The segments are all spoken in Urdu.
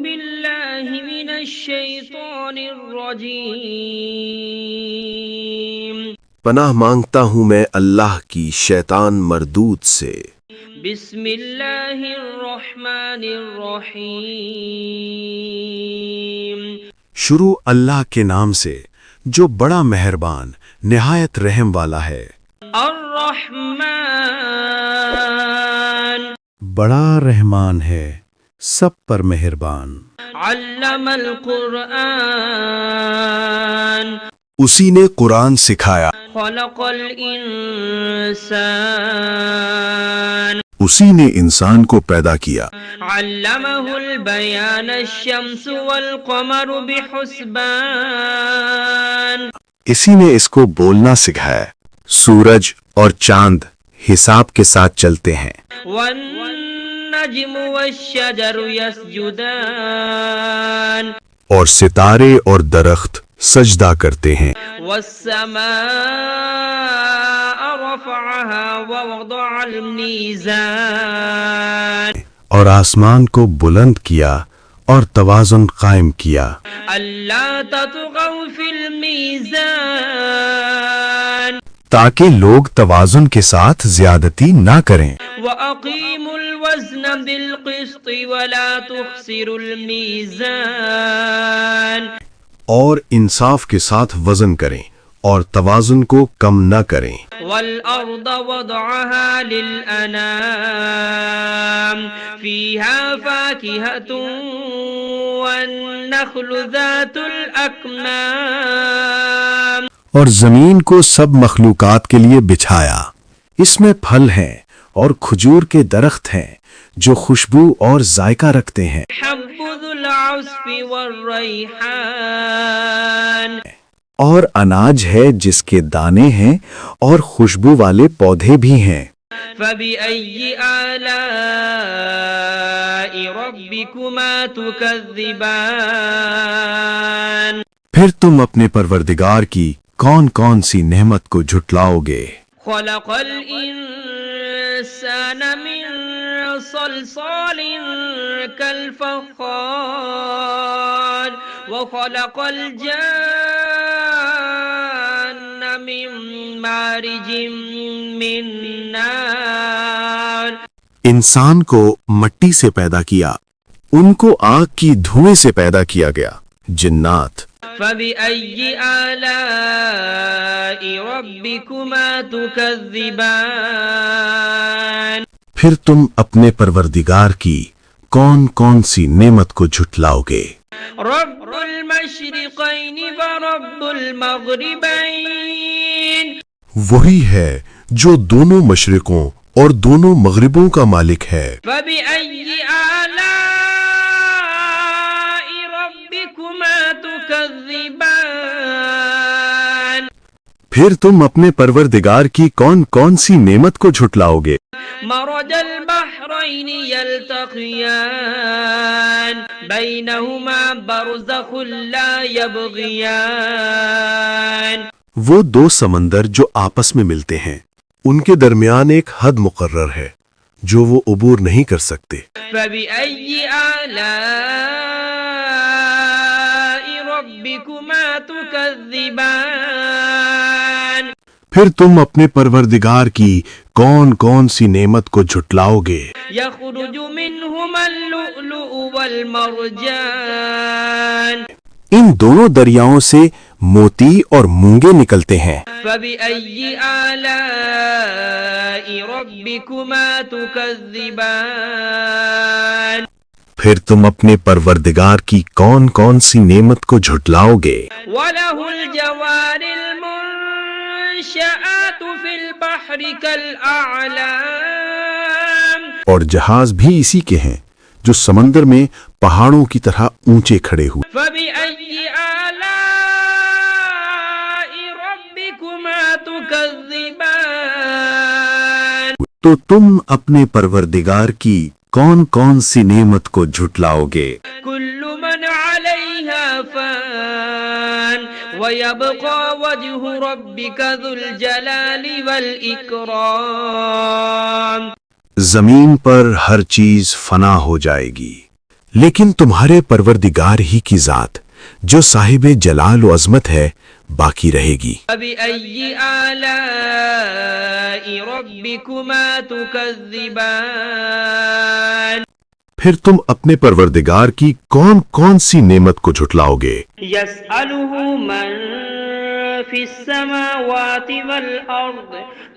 بالله من الشيطان الرجيم پناہ مانگتا ہوں میں اللہ کی شیطان مردود سے۔ بسم اللہ الرحمن الرحیم شروع اللہ کے نام سے جو بڑا مہربان نہایت رحم والا ہے۔ الرحمن بڑا رحمان ہے، سب پر مہربان۔ علم القرآن اسی نے قرآن سکھایا، خلق الانسان اسی نے انسان کو پیدا کیا۔ علمہ البیان الشمس والقمر بحسبان اسی نے اس کو بولنا سکھایا، سورج اور چاند حساب کے ساتھ چلتے ہیں۔ والنجم والشجر يسجدان اور ستارے اور درخت سجدہ کرتے ہیں۔ والسماء رفعها ووضع الميزان اور آسمان کو بلند کیا اور توازن قائم کیا، ألا تطغوا في الميزان تاکہ لوگ توازن کے ساتھ زیادتی نہ کریں۔ وأقيموا الوزن بالقسط ولا تخسروا الميزان اور انصاف کے ساتھ وزن کریں اور توازن کو کم نہ کریں۔ والأرض وضعها للأنام فيها فاكهة والنخل ذات الأكمام اور زمین کو سب مخلوقات کے لیے بچھایا، اس میں پھل ہیں اور کھجور کے درخت ہیں جو خوشبو اور ذائقہ رکھتے ہیں۔ حب ذو العصف والريحان اور اناج ہے جس کے دانے ہیں اور خوشبو والے پودے بھی ہیں۔ فبأي آلاء ربكما تكذبان پھر تم اپنے پروردگار کی کون کون سی نعمت کو جھٹلاؤ گے؟ خلق الإنسان من صلصال كالفخار وخلق الجان من مارج من نار انسان کو مٹی سے پیدا کیا، ان کو آگ کی دھوئیں سے پیدا کیا گیا۔ جنات فبأي آلاء ربكما تكذبان پھر تم اپنے پروردگار کی کون کون سی نعمت کو جھٹلاؤ گے؟ رب المشرقين ورب المغربين وہی ہے جو دونوں مشرقوں اور دونوں مغربوں کا مالک ہے۔ فبأي آلاء ربكما تكذبان پھر تم اپنے پروردگار کی کون کون سی نعمت کو جھٹلاؤ گے؟ مرج البحرين يلتقيان بينهما برزخ لا يبغيان وہ دو سمندر جو آپس میں ملتے ہیں، ان کے درمیان ایک حد مقرر ہے جو وہ عبور نہیں کر سکتے۔ فبأي آلاء ربكما تكذبان پھر تم اپنے پروردگار کی کون کون سی نعمت کو جھٹلاؤ گے؟ يخرج منهما اللؤلؤ والمرجان ان دونوں دریاؤں سے موتی اور مونگے نکلتے ہیں۔ فبأي آلاء ربكما تكذبان پھر تم اپنے پروردگار کی کون کون سی نعمت کو جھٹلاؤ گے؟ وله الجوار المنشآت في البحر كالأعلام اور جہاز بھی اسی کے ہیں جو سمندر میں پہاڑوں کی طرح اونچے کھڑے ہوئے۔ فبأي آلاء ربكما تكذبان تو تم اپنے پروردگار کی کون کون سی نعمت کو جھٹلاؤ گے؟ كل من عليها فان ويبقى وجه ربك ذو الجلال والإكرام زمین پر ہر چیز فنا ہو جائے گی، لیکن تمہارے پروردگار ہی کی ذات جو صاحب جلال و عظمت ہے باقی رہے گی۔ فبأي آلاء ربكما تكذبان پھر تم اپنے پروردگار کی کون کون سی نعمت کو جھٹلاؤ گے؟ يسأله من في السماوات والأرض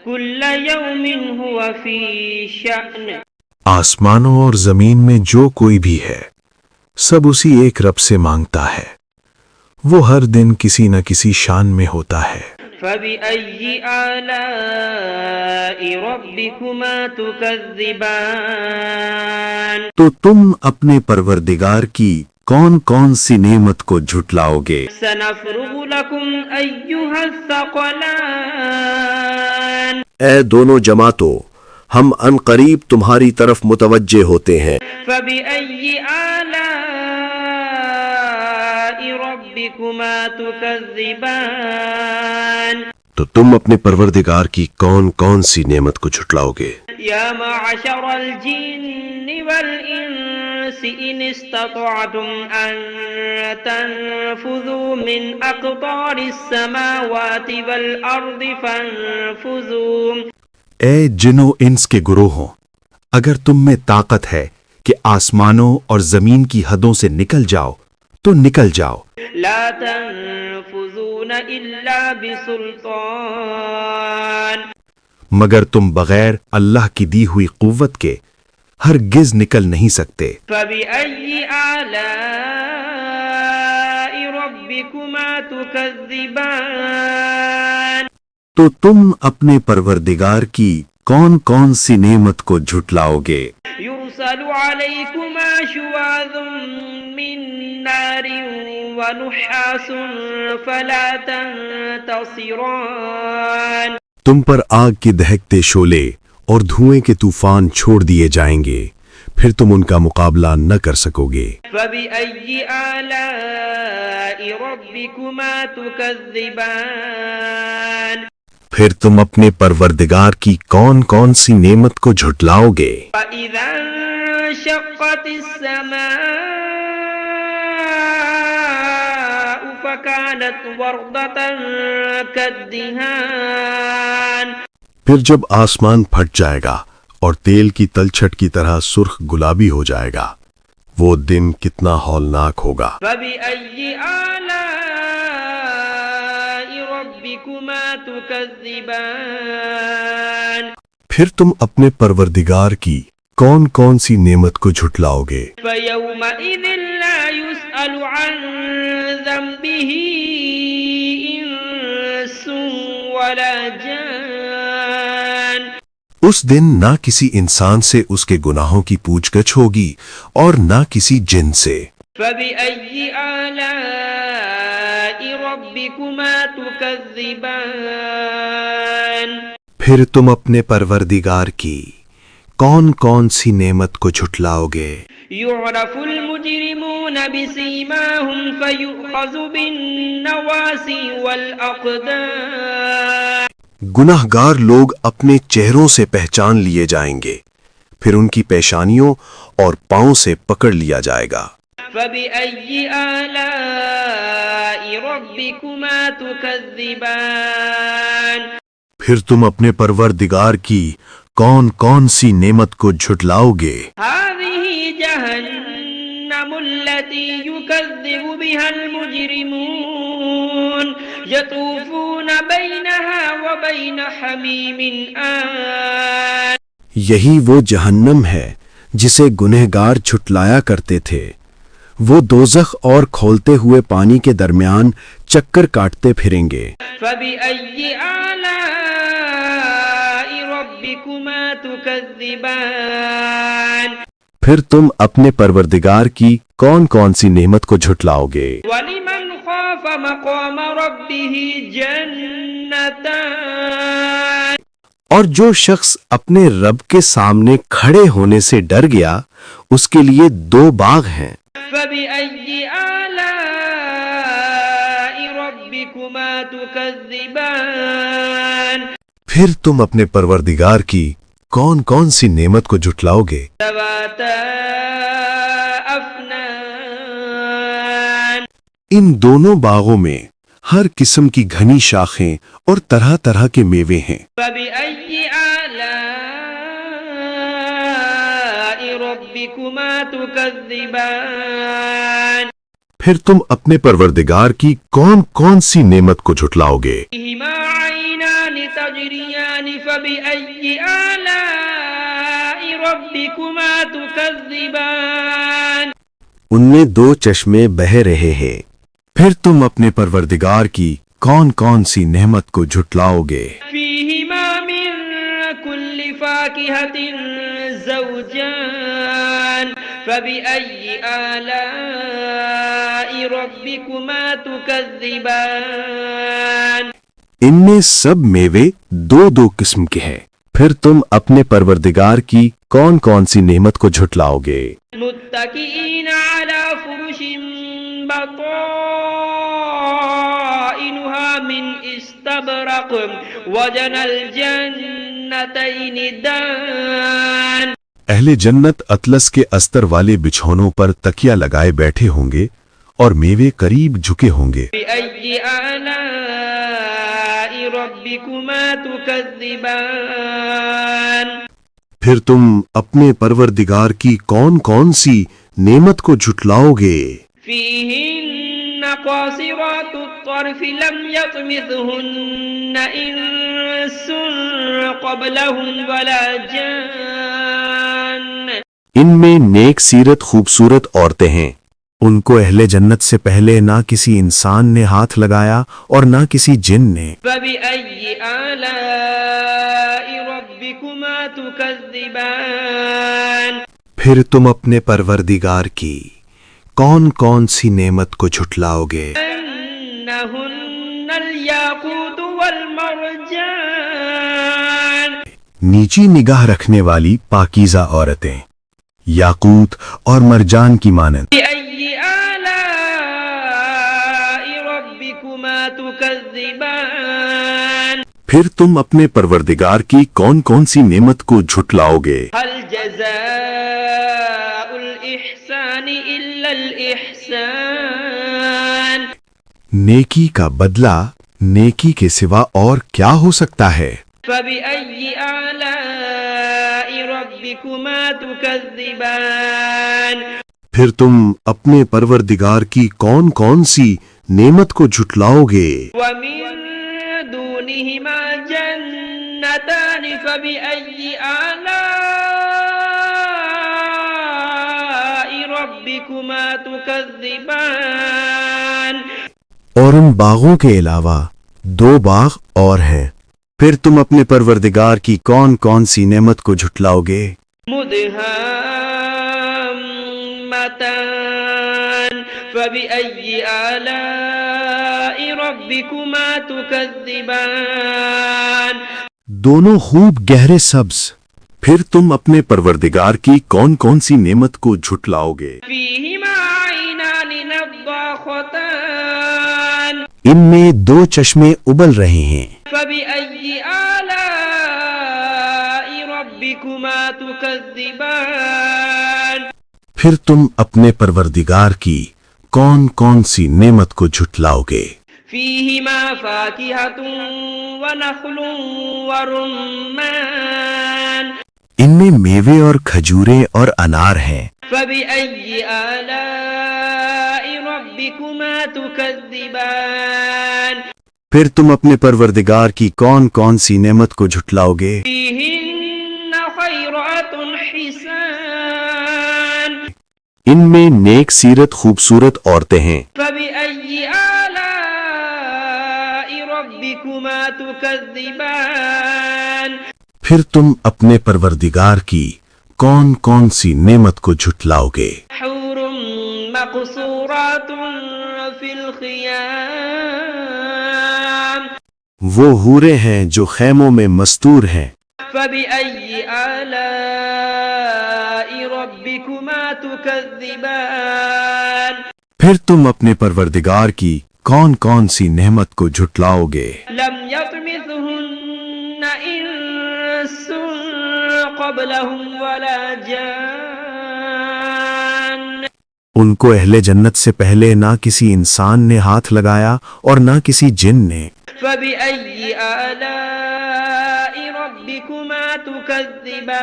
كل يوم هو في شأن آسمانوں اور زمین میں جو کوئی بھی ہے سب اسی ایک رب سے مانگتا ہے، وہ ہر دن کسی نہ کسی شان میں ہوتا ہے۔ فبأي آلاء ربكما تكذبان تو تم اپنے پروردگار کی کون کون سی نعمت کو جھٹلاؤ گے؟ سنفرغ لكم أيها الثقلان اے دونوں جماعتوں، ہم ان قریب تمہاری طرف متوجہ ہوتے ہیں۔ فبأي آلاء ربكما تكذبان تو تم اپنے پروردگار کی کون کون سی نعمت کو جھٹلاؤ گے؟ يا معشر الجن والإنس إن استطعتم أن تنفذوا من أقطار السماوات والأرض فانفذوا اے جن و انس کے گروہوں، اگر تم میں طاقت ہے کہ آسمانوں اور زمین کی حدوں سے نکل جاؤ تو نکل جاؤ، لا تنفذون إلا بسلطان مگر تم بغیر اللہ کی دی ہوئی قوت کے ہرگز نکل نہیں سکتے۔ فبأي آلاء ربكما تكذبان تو تم اپنے پروردگار کی کون کون سی نعمت کو جھٹلاؤ گے؟ يرسل عليكما شواظ من نار ونحاس فلا تنتصران تم پر آگ کے دہکتے شعلے اور دھوئیں کے طوفان چھوڑ دیے جائیں گے، پھر تم ان کا مقابلہ نہ کر سکو گے۔ فبأي آلاء ربكما تكذبان پھر تم اپنے پروردگار کی کون کون سی نعمت کو جھٹلاؤ گے؟ فإذا انشقت السماء فكانت وردة كالدهان پھر جب آسمان پھٹ جائے گا اور تیل کی تلچھٹ کی طرح سرخ گلابی ہو جائے گا، وہ دن کتنا ہولناک ہوگا۔ فبأي آلاء ربكما تكذبان پھر تم اپنے پروردگار کی کون کون سی نعمت کو جھٹلاؤ گے؟ فيومئذ لا يسأل عن ذنبه إنس ولا جان اس دن نہ کسی انسان سے اس کے گناہوں کی پوچھ گچھ ہوگی اور نہ کسی جن سے۔ فبأي آلاء ربكما تكذبان پھر تم اپنے پروردگار کی کون کون سی نعمت کو جھٹلاؤ گے؟ يعرف المجرمون بسيماهم فيؤخذ بالنواصي والأقدام گناہ گار لوگ اپنے چہروں سے پہچان لیے جائیں گے، پھر ان کی پیشانیوں اور پاؤں سے پکڑ لیا جائے گا۔ فبأي آلاء ربكما تكذبان پھر تم اپنے پروردگار کی کون کون سی نعمت کو جھٹلاؤ گے؟ هذه جهنم التي يكذب بها المجرمون يطوفون بينها وبين حميم آن یہی وہ جہنم ہے جسے گنہگار جھٹلایا کرتے تھے، وہ دوزخ اور کھولتے ہوئے پانی کے درمیان چکر کاٹتے پھریں گے۔ فبأي آلاء ربكما تكذبان پھر تم اپنے پروردگار کی کون کون سی نعمت کو جھٹلاؤ گے؟ ولمن خاف مقام ربه جنتان اور جو شخص اپنے رب کے سامنے کھڑے ہونے سے ڈر گیا اس کے لیے 2 باغ ہیں۔ فبأي آلاء ربكما تكذبان پھر تم اپنے پروردگار کی کون کون سی نعمت کو جھٹلاؤ گے؟ ذواتا أفنان ان دونوں باغوں میں ہر قسم کی گھنی شاخیں اور طرح طرح کے میوے ہیں۔ فبأي آلاء ربكما تكذبان پھر تم اپنے پروردگار کی کون کون سی نعمت کو جھٹلاؤ گے؟ فيهما عينان تجريان فبأي آلاء ربكما تكذبان ان میں دو چشمے بہہ رہے ہیں، پھر تم اپنے پروردگار کی کون کون سی نعمت کو جھٹلاؤ گے؟ فيهما من كل فاكهة زوجان فبأي آلاء ربكما تكذبان ان میں سب میوے دو دو قسم کے ہیں، پھر تم اپنے پروردگار کی کون کون سی نعمت کو جھٹلاؤ گے؟ متكئين على فرش بطائنها من استبرق وجنى الجنتين دان اہل جنت اطلس کے استر والے بچھونوں پر تکیہ لگائے بیٹھے ہوں گے اور میوے قریب جھکے ہوں گے۔ بأي آلاء ربكما تكذبان پھر تم اپنے پروردگار کی کون کون سی نعمت کو جھٹلاؤ گے؟ فيهن قاصرات الطرف لم يطمثهن إنس قبلهم ولا جان ان میں نیک سیرت خوبصورت عورتیں ہیں، ان کو اہل جنت سے پہلے نہ کسی انسان نے ہاتھ لگایا اور نہ کسی جن نے۔ فبأي آلاء ربكما تكذبان پھر تم اپنے پروردگار کی کون کون سی نعمت کو جھٹلاؤ گے؟ أنهن الياقوت والمرجان نیچی نگاہ رکھنے والی پاکیزہ عورتیں، یاقوت اور مرجان کی مانند۔ بأي آلاء ربكما تكذبان پھر تم اپنے پروردگار کی کون کون سی نعمت کو جھٹلاؤ گے؟ هل جزاء الإحسان إلا الإحسان نیکی کا بدلہ نیکی کے سوا اور کیا ہو سکتا ہے؟ فبأي آلاء ربكما تكذبان پھر تم اپنے پروردگار کی کون کون سی نعمت کو جھٹلاؤ گے؟ ومن دونهما جنتان فبأي آلاء ربكما تكذبان اور ان باغوں کے علاوہ دو باغ اور ہیں، پھر تم اپنے پروردگار کی کون کون سی نعمت کو جھٹلاؤ گے؟ مدهامتان فبأي آلاء ربكما تكذبان دونوں خوب گہرے سبز، پھر تم اپنے پروردگار کی کون کون سی نعمت کو جھٹلاؤ گے؟ فيهما عينان نضاختان ان میں دو چشمے ابل رہے ہیں، فبأي آلاء ربكما تكذبان پھر تم اپنے پروردگار کی کون کون سی نعمت کو جھٹلاؤ گے؟ فيهما فاكهة ونخل ورمان ان میں میوے اور کھجوریں اور انار ہیں، فبأي آلاء ربكما تكذبان پھر تم اپنے پروردگار کی کون کون سی نعمت کو جھٹلاؤ گے؟ فيهن خيرات حسان ان میں نیک سیرت خوبصورت عورتیں ہیں، فبأي آلاء ربكما تكذبان پھر تم اپنے پروردگار کی کون کون سی نعمت کو جھٹلاؤ گے؟ حور مقصورات في الخيام وہ حوریں ہیں جو خیموں میں مستور ہیں، فبأي آلاء ربكما تكذبان پھر تم اپنے پروردگار کی کون کون سی نعمت کو جھٹلاؤ گے؟ لم يطمثهن إنس قبلهم ولا جان ان کو اہل جنت سے پہلے نہ کسی انسان نے ہاتھ لگایا اور نہ کسی جن نے. فبأي آلاء ربكما تكذبان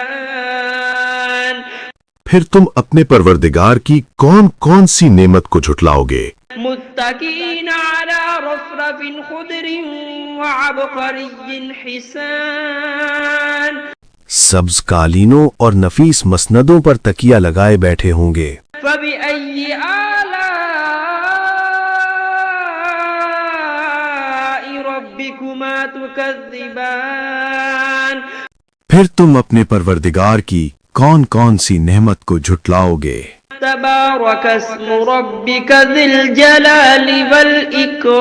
پھر تم اپنے پروردگار کی کون کون سی نعمت کو جھٹلاؤ گے؟ متكئين على رفرف خضر وعبقري حسان سبز قالینوں اور نفیس مسندوں پر تکیہ لگائے بیٹھے ہوں گے. فبأي آلاء ربكما تكذبان پھر تم اپنے پروردگار کی کون کون سی نعمت کو جھٹلاؤ گے؟ تبارك اسم ربك ذي الجلال والإكرام.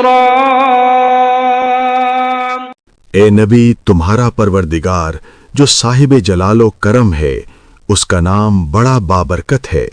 اے نبی، تمہارا پروردگار جو صاحب جلال و کرم ہے، اس کا نام بڑا بابرکت ہے.